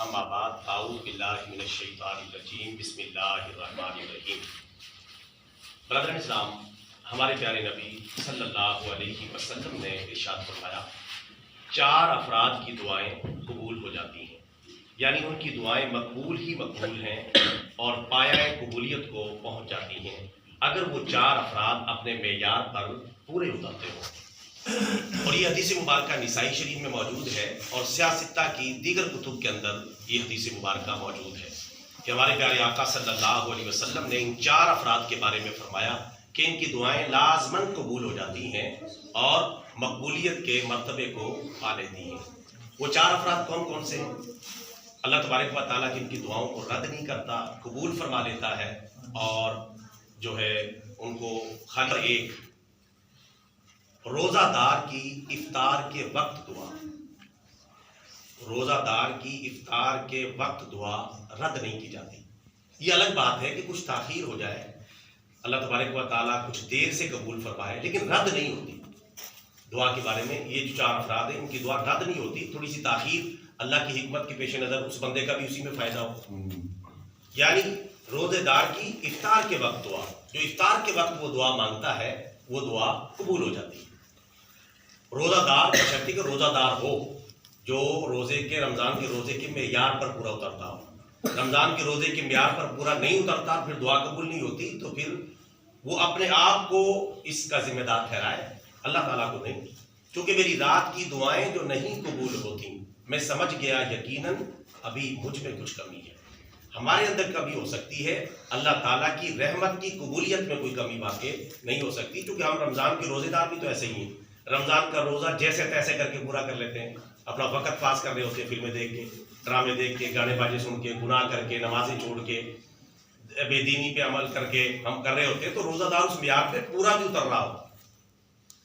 اما بعد اعوذ باللہ من الشیطان الرجیم بسم اللہ الرحمن الرحیم۔ برادران اسلام، ہمارے پیارے نبی صلی اللہ علیہ وسلم نے ارشاد فرمایا 4 افراد کی دعائیں قبول ہو جاتی ہیں، یعنی ان کی دعائیں مقبول ہی مقبول ہیں اور پایہ قبولیت کو پہنچ جاتی ہیں اگر وہ 4 افراد اپنے معیار پر پورے اترتے ہوں۔ اور یہ حدیث مبارکہ نسائی شریف میں موجود ہے اور سیاہ ستہ کی دیگر کتب کے اندر یہ حدیث مبارکہ موجود ہے کہ ہمارے پیارے آقا صلی اللہ علیہ وسلم نے ان 4 افراد کے بارے میں فرمایا کہ ان کی دعائیں لازماً قبول ہو جاتی ہیں اور مقبولیت کے مرتبے کو پا لیتی ہیں۔ وہ 4 افراد کون کون سے ہیں؟ اللہ تبارک و تعالیٰ جن کی دعاؤں کو رد نہیں کرتا، قبول فرما لیتا ہے اور جو ہے ان کو خاطر ایک روزہ دار کی افطار کے وقت دعا، روزہ دار کی افطار کے وقت دعا رد نہیں کی جاتی۔ یہ الگ بات ہے کہ کچھ تاخیر ہو جائے، اللہ تبارک و تعالیٰ کچھ دیر سے قبول فرمائے، لیکن رد نہیں ہوتی دعا کے بارے میں۔ یہ جو 4 افراد ہیں ان کی دعا رد نہیں ہوتی، تھوڑی سی تاخیر اللہ کی حکمت کے پیش نظر اس بندے کا بھی اسی میں فائدہ ہو۔ یعنی روزے دار کی افطار کے وقت دعا، جو افطار کے وقت وہ دعا مانگتا ہے وہ دعا قبول ہو جاتی ہے۔ روزہ دار بشرطے کہ روزہ دار ہو جو روزے کے رمضان کے روزے کے معیار پر پورا اترتا ہو۔ رمضان کے روزے کے معیار پر پورا نہیں اترتا پھر دعا قبول نہیں ہوتی، تو پھر وہ اپنے آپ کو اس کا ذمہ دار ٹھہرائے، اللہ تعالیٰ کو نہیں۔ چونکہ میری رات کی دعائیں جو نہیں قبول ہوتی، میں سمجھ گیا یقیناً ابھی مجھ میں کچھ کمی ہے۔ ہمارے اندر کمی ہو سکتی ہے، اللہ تعالیٰ کی رحمت کی قبولیت میں کوئی کمی واقع نہیں ہو سکتی، کیونکہ ہم رمضان کے روزے دار بھی تو ایسے ہی ہیں۔ رمضان کا روزہ جیسے تیسے کر کے پورا کر لیتے ہیں، اپنا وقت پاس کر رہے ہوتے ہیں، فلمیں دیکھ کے، ڈرامے دیکھ کے، گانے بازے سن کے، گناہ کر کے، نمازیں چھوڑ کے، بے دینی پہ عمل کر کے ہم کر رہے ہوتے ہیں، تو روزہ دار اس معیار پہ پورا بھی اتر رہا ہو۔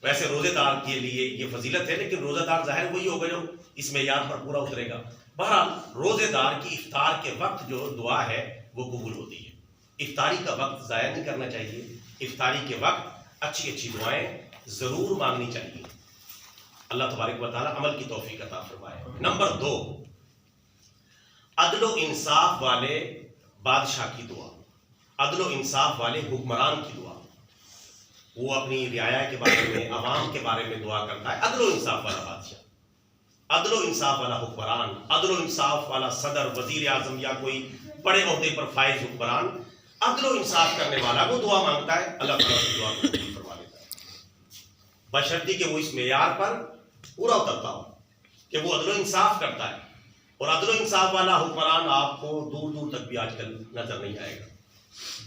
ویسے روزے دار کے لیے یہ فضیلت ہے، لیکن روزہ دار ظاہر وہی ہوگا جو اس معیار پر پورا اترے گا۔ بہرحال روزے دار کی افطار کے وقت جو دعا ہے وہ قبول ہوتی ہے۔ افطاری کا وقت ضائع نہیں کرنا چاہیے، افطاری کے وقت اچھی اچھی دعائیں ضرور مانگنی چاہیے۔ اللہ تبارک و تعالیٰ عمل کی توفیق عطا فرمائے۔ نمبر 2، عدل و انصاف والے بادشاہ کی دعا، عدل و انصاف والے حکمران کی دعا۔ وہ اپنی رعایا کے بارے میں، عوام کے بارے میں دعا کرتا ہے۔ عدل و انصاف والا بادشاہ، عدل و انصاف والا حکمران، عدل و انصاف والا صدر، وزیر اعظم یا کوئی بڑے عہدے پر فائز حکمران، عدل و انصاف کرنے والا وہ دعا مانگتا ہے، اللہ تعالیٰ کی دعا کو قبول فرما لیتا ہے، بشرطے کہ وہ اس معیار پر پورا اترتا ہو کہ وہ عدل و انصاف کرتا ہے۔ اور عدل و انصاف والا حکمران آپ کو دور دور تک بھی آج کل نظر نہیں آئے گا۔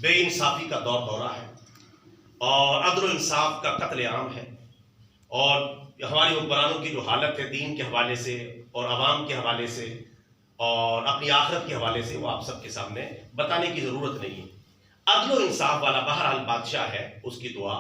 بے انصافی کا دور دورہ ہے اور عدل و انصاف کا قتل عام ہے، اور ہماری حکمرانوں کی جو حالت ہے دین کے حوالے سے اور عوام کے حوالے سے اور اپنی آخرت کے حوالے سے، وہ آپ سب کے سامنے بتانے کی ضرورت نہیں ہے۔ عدل و انصاف والا بہرحال بادشاہ ہے، اس کی دعا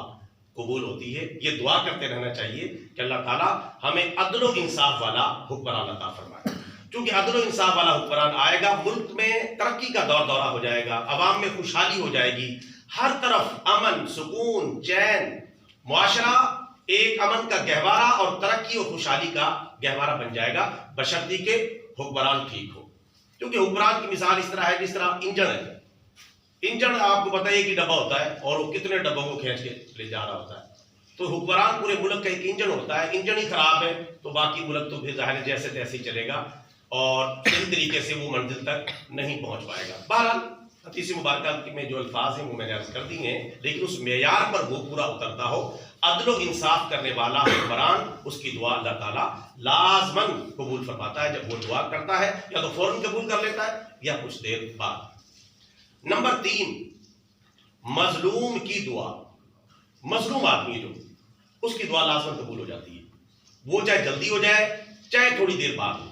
قبول ہوتی ہے۔ یہ دعا کرتے رہنا چاہیے کہ اللہ تعالیٰ ہمیں عدل و انصاف والا حکمران عطا فرمائے۔ کیونکہ عدل و انصاف والا حکمران آئے گا، ملک میں ترقی کا دور دورہ ہو جائے گا، عوام میں خوشحالی ہو جائے گی، ہر طرف امن، سکون، چین، معاشرہ ایک امن کا گہوارہ اور ترقی و خوشحالی کا گہوارہ بن جائے گا، بشرطے کہ حکمران ٹھیک ہو۔ کیونکہ حکمران کی مثال اس طرح ہے جس طرح انجن ہے۔ انجن آپ کو پتہ ہے کہ ڈبہ ہوتا ہے اور وہ کتنے ڈبوں کو کھینچ کے لے جا رہا ہوتا ہے، تو حکمران پورے ملک کا ایک انجن ہوتا ہے۔ انجن ہی خراب ہے تو باقی ملک تو پھر ظاہر جیسے تیسے ہی چلے گا اور صحیح طریقے سے وہ منزل تک نہیں پہنچ پائے گا۔ بہرحال حدیث مبارکہ میں جو الفاظ ہیں وہ میں نے عرض کر دی ہیں، لیکن اس معیار پر وہ پورا اترتا ہو، عدل و انصاف کرنے والا حکمران، اس کی دعا اللہ تعالیٰ لازماً قبول فرماتا ہے۔ جب وہ دعا کرتا ہے یا تو فوراً قبول کر لیتا ہے یا کچھ دیر بعد۔ نمبر 3، مظلوم کی دعا، مظلوم آدمی جو اس کی دعا لازماً قبول ہو جاتی ہے، وہ چاہے جلدی ہو جائے چاہے تھوڑی دیر بعد ہو،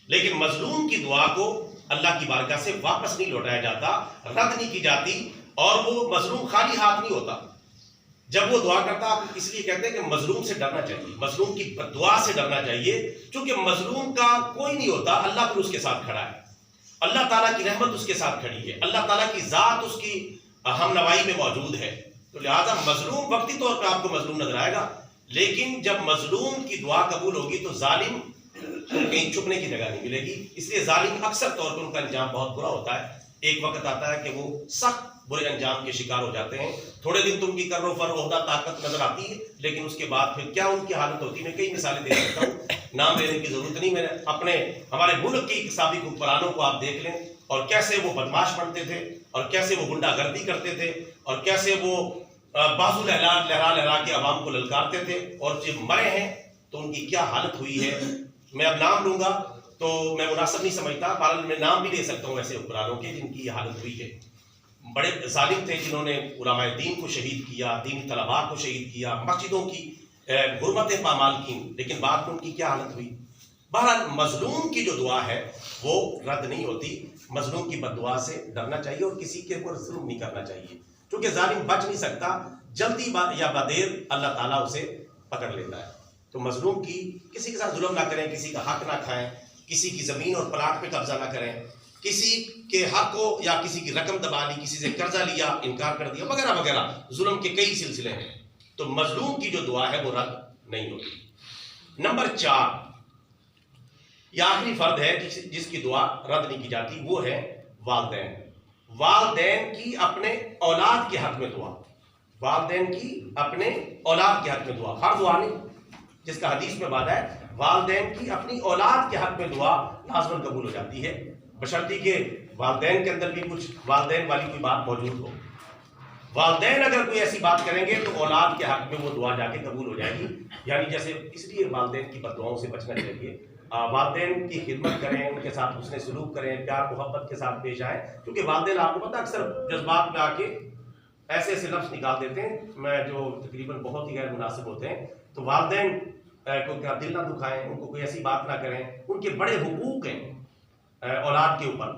لیکن مظلوم کی دعا کو اللہ کی بارگاہ سے واپس نہیں لوٹایا جاتا، رد نہیں کی جاتی، اور وہ مظلوم خالی ہاتھ نہیں ہوتا۔ جب وہ دعا کرتا، آپ اس لیے کہتے ہیں کہ مظلوم سے ڈرنا چاہیے، مظلوم کی دعا سے ڈرنا چاہیے، کیونکہ مظلوم کا کوئی نہیں ہوتا، اللہ پھر اس کے ساتھ کھڑا ہے، اللہ تعالیٰ کی رحمت اس کے ساتھ کھڑی ہے، اللہ تعالیٰ کی ذات اس کی ہم نوائی میں موجود ہے، تو لہٰذا مظلوم وقتی طور پہ آپ کو مظلوم نظر آئے گا، لیکن جب مظلوم کی دعا قبول ہوگی تو ظالم کہیں چھپنے کی جگہ نہیں ملے گی. اس لیے ظالم اکثر طور پر ان کا انجام بہت برا ہوتا ہے. ایک وقت آتا ہے کہ وہ سخت برے انجام کے شکار ہو جاتے ہیں. تھوڑے دن تو ان کی کر و فر عہدہ طاقت نظر آتی ہے، لیکن اس کے بعد پھر کیا ان کی حالت ہوتی ہے. میں کئی مثالیں دے سکتا ہوں، نام لینے کی ضرورت نہیں. میں نے ہمارے ملک کی سابق حکمرانوں کو آپ دیکھ لیں، اور کیسے وہ بدماش بنتے تھے، اور کیسے وہ غنڈہ گردی کرتے تھے، اور کیسے وہ بازو لہرا کے عوام کو للکارتے تھے. اور جب مرے ہیں تو ان کی کیا حالت ہوئی ہے. میں اب نام لوں گا تو میں مناسب نہیں سمجھتا، بہرحال میں نام بھی لے سکتا ہوں ایسے حکمرانوں کے جن کی یہ حالت ہوئی ہے. بڑے ظالم تھے جنہوں نے علماء دین کو شہید کیا، دینی طلباء کو شہید کیا، مسجدوں کی حرمتیں پامال کی، لیکن بعد میں ان کی کیا حالت ہوئی. بہرحال مظلوم کی جو دعا ہے وہ رد نہیں ہوتی. مظلوم کی بد دعا سے ڈرنا چاہیے اور کسی کے اوپر ظلم نہیں کرنا چاہیے، کیونکہ ظالم بچ نہیں سکتا. جلدی یا بدیر اللہ تعالیٰ اسے پکڑ لیتا ہے. تو مظلوم کی کسی کے ساتھ ظلم نہ کریں، کسی کا حق نہ کھائیں، کسی کی زمین اور پلاٹ پہ قبضہ نہ کریں، کسی کے حق کو یا کسی کی رقم دبا لی، کسی سے قرضہ لیا انکار کر دیا، وغیرہ وغیرہ. ظلم کے کئی سلسلے ہیں. تو مظلوم کی جو دعا ہے وہ رد نہیں ہوتی. نمبر 4، یہ آخری فرد ہے جس کی دعا رد نہیں کی جاتی، وہ ہے والدین. والدین کی اپنے اولاد کے حق میں دعا. والدین کی اپنے اولاد کے حق میں دعا، ہر دعا نہیں، جس کا حدیث میں وعدہ ہے والدین کی اپنی اولاد کے حق میں دعا لازماً قبول ہو جاتی ہے، بشرطی کہ والدین کے اندر بھی کچھ والدین والی کوئی بات موجود ہو. والدین اگر کوئی ایسی بات کریں گے تو اولاد کے حق میں وہ دعا جا کے قبول ہو جائے گی. یعنی جیسے اس لیے والدین کی بد دعاؤں سے بچنا چاہیے. والدین کی خدمت کریں، ان کے ساتھ حسن سلوک کریں، پیار محبت کے ساتھ پیش آئیں، کیونکہ والدین آپ کو پتہ اکثر جذبات میں آ کے ایسے ایسے لفظ نکال دیتے ہیں میں جو تقریباً بہت ہی غیر مناسب ہوتے ہیں. تو والدین کو کیا دل نہ دکھائیں، ان کو کوئی ایسی بات نہ کریں، ان کے بڑے حقوق ہیں اولاد کے اوپر.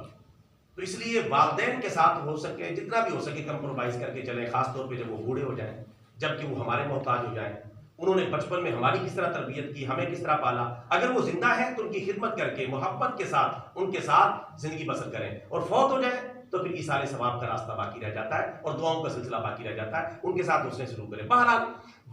تو اس لیے والدین کے ساتھ ہو سکے جتنا بھی ہو سکے کمپرومائز کر کے چلیں، خاص طور پہ جب وہ بوڑھے ہو جائیں، جبکہ وہ ہمارے محتاج ہو جائیں. انہوں نے بچپن میں ہماری کس طرح تربیت کی، ہمیں کس طرح پالا. اگر وہ زندہ ہیں تو ان کی خدمت کر کے محبت کے ساتھ ان کے ساتھ زندگی بسر کریں، اور فوت ہو جائیں تو پھر ایصال ثواب کا راستہ باقی رہ جاتا ہے اور دعاؤں کا سلسلہ باقی رہ جاتا ہے. ان کے ساتھ اس نے شروع کرے. بہرحال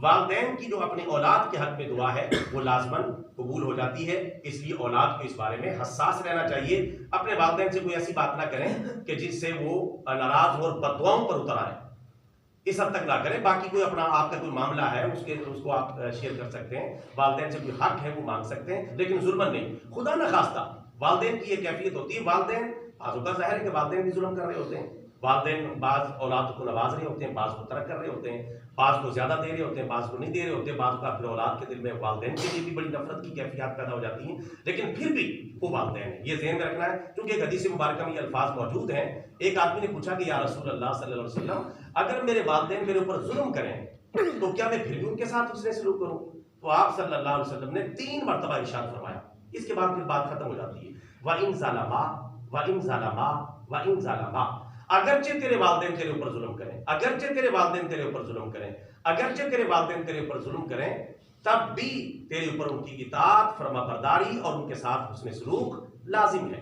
والدین کی جو اپنی اولاد کے حق میں دعا ہے وہ لازماً قبول ہو جاتی ہے. اس لیے اولاد کو اس بارے میں حساس رہنا چاہیے. اپنے والدین سے کوئی ایسی بات نہ کریں کہ جس سے وہ ناراض ہو اور بد دعاؤں پر اتر آئے، اس حد تک نہ کریں. باقی کوئی اپنا آپ کا کوئی معاملہ ہے اس کو آپ شیئر کر سکتے ہیں، والدین سے کوئی حق ہے وہ مانگ سکتے ہیں، لیکن ظلم نہیں. خدا نہ خواستہ والدین کی یہ کیفیت ہوتی ہے. والدین بعض کا ظاہر ہے کہ والدین بھی ظلم کر رہے ہوتے ہیں. والدین بعض اولاد کو نواز رہے ہوتے ہیں، بعض کو ترک کر رہے ہوتے ہیں، بعض کو زیادہ دے رہے ہوتے ہیں، بعض کو نہیں دے رہے ہوتے. بعض کا پھر اولاد کے دل میں والدین کے لیے بھی بڑی نفرت کی کیفیات پیدا ہو جاتی ہیں، لیکن پھر بھی وہ والدین ہیں. یہ ذہن میں رکھنا ہے، کیونکہ ایک حدیث مبارکہ میں یہ الفاظ موجود ہیں. ایک آدمی نے پوچھا کہ یا رسول اللہ صلی اللہ علیہ وسلم، اگر میرے والدین میرے اوپر ظلم کریں تو کیا میں پھر بھی ان کے ساتھ اس نے سلوک کروں؟ تو آپ صلی اللہ علیہ وسلم نے 3 مرتبہ ارشاد فرمایا. اس کے بعد پھر بات ختم ہو جاتی ہے. وَإِن ظَلَمَا وَإِن ظَلَمَا وَإِن ظَلَمَا، اگرچہ تیرے والدین تیرے اوپر ظلم کریں، اگرچہ تیرے والدین تیرے اوپر ظلم کریں، اگرچہ تیرے والدین تیرے اوپر ظلم کریں، تب بھی تیرے اوپر ان کی اطاعت، فرما برداری اور ان کے ساتھ حسن سلوک لازم ہے.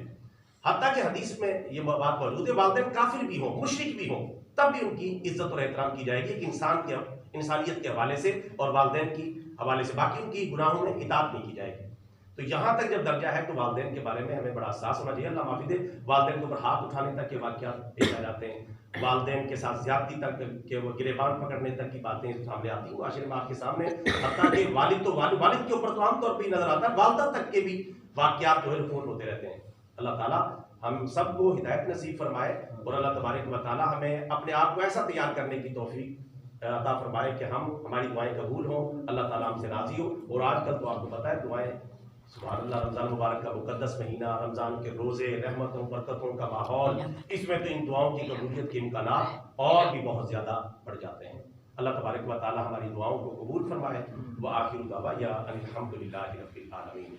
حتیٰ کہ حدیث میں یہ بات موجود ہے والدین کافر بھی ہوں، مشرک بھی ہوں، تب بھی ان کی عزت اور احترام کی جائے گی کہ انسانیت کے حوالے سے اور والدین کی حوالے سے. باقی ان کی گناہوں میں اطاعت نہیں کی جائے گی. تو یہاں تک جب درجہ ہے تو والدین کے بارے میں ہمیں بڑا احساس ہونا چاہیے. اللہ معافی دے، والدین کے اوپر ہاتھ اٹھانے تک کے واقعات پیش آ جاتے ہیں، والدین کے ساتھ زیادتی تک کہ وہ گریبان پکڑنے تک کی باتیں سامنے آتی ہیں معاشرے میں آپ کے سامنے. حتیٰ کہ والد کے اوپر تو عام طور پہ ہی نظر آتا ہے، والدہ تک کے بھی واقعات جو ہے رپورٹ ہوتے رہتے ہیں. اللہ تعالیٰ ہم سب کو ہدایت نصیب فرمائے، اور اللہ تبارک و تعالیٰ ہمیں اپنے آپ کو ایسا تیار کرنے کی توفیق عطا فرمائے کہ ہماری دعائیں قبول ہوں، اللہ تعالیٰ ہم سے راضی ہو. اور آج کل تو آپ کو پتہ ہے دعائیں، سبحان اللہ، رمضان مبارک کا مقدس مہینہ، رمضان کے روزے، رحمتوں برکتوں کا ماحول، اس میں تو ان دعاؤں کی قبولیت کے امکانات اور بھی بہت زیادہ بڑھ جاتے ہیں. اللہ تبارک و تعالیٰ ہماری دعاؤں کو قبول فرمائے. وآخر دعوانا ان الحمد للہ رب العالمین.